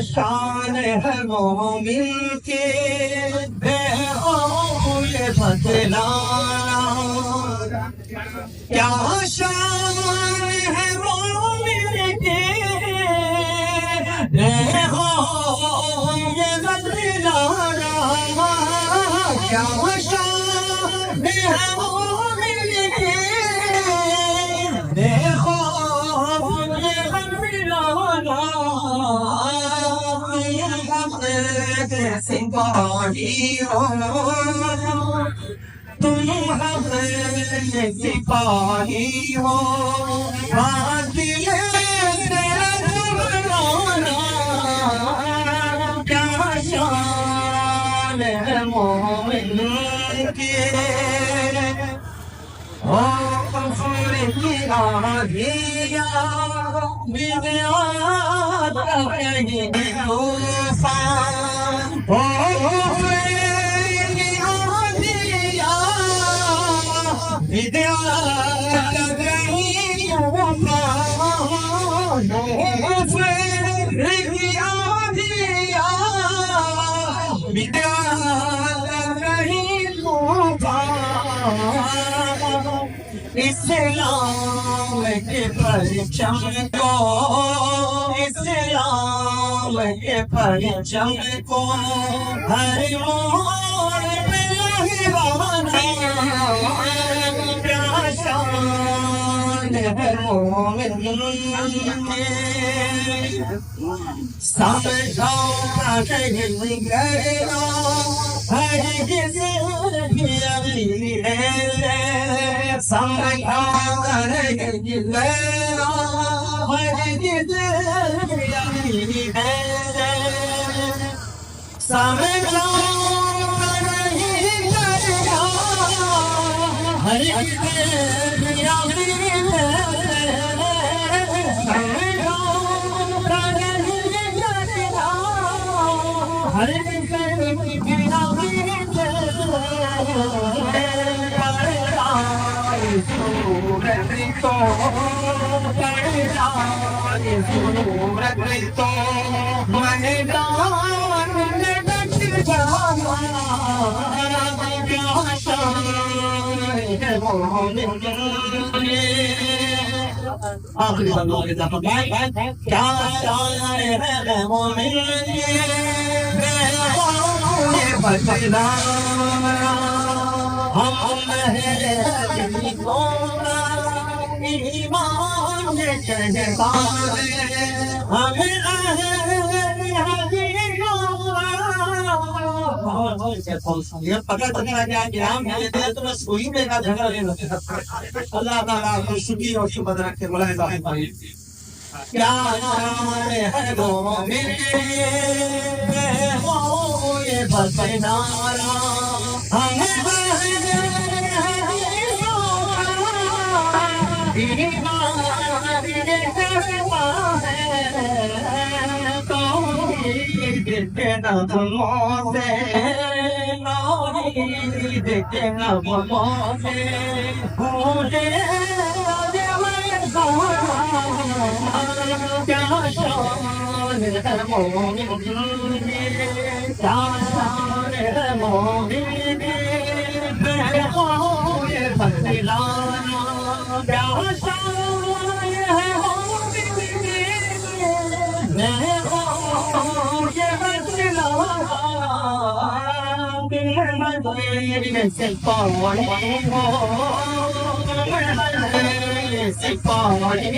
शान है मोमिन की ये बतलाना, क्या शान है मोमिन की हो ये बतलाना, क्या शान है मोमिन की देखो ये बतलाना, सिपाही हो तुम हमें सिपाही हो, क्या शान है मोमिन की हो दिया इस्लाम के परचम को, इस्लाम के परचम को हर मोड़ पे लहराना, क्या शान है मोमिन की समझाओ नहीं गया हर किसी की अमीरी है, समझाओ नहीं गया हर किसी की अमीरी है, समझाओ नहीं गया हर किसी की अमीरी है, हर तो मैदान में डट जाना, क्या आखिरी बंदों के साथ क्या शान है मोमिन ये बचना, हम ईमान कहता हमें ये पकड़ तो सुई में का झगड़ा नहीं होता, अल्लाह ताला को सुखी और शुभ रखे बोला है भाई, क्या शान है मोमिन ये बचना सिपाही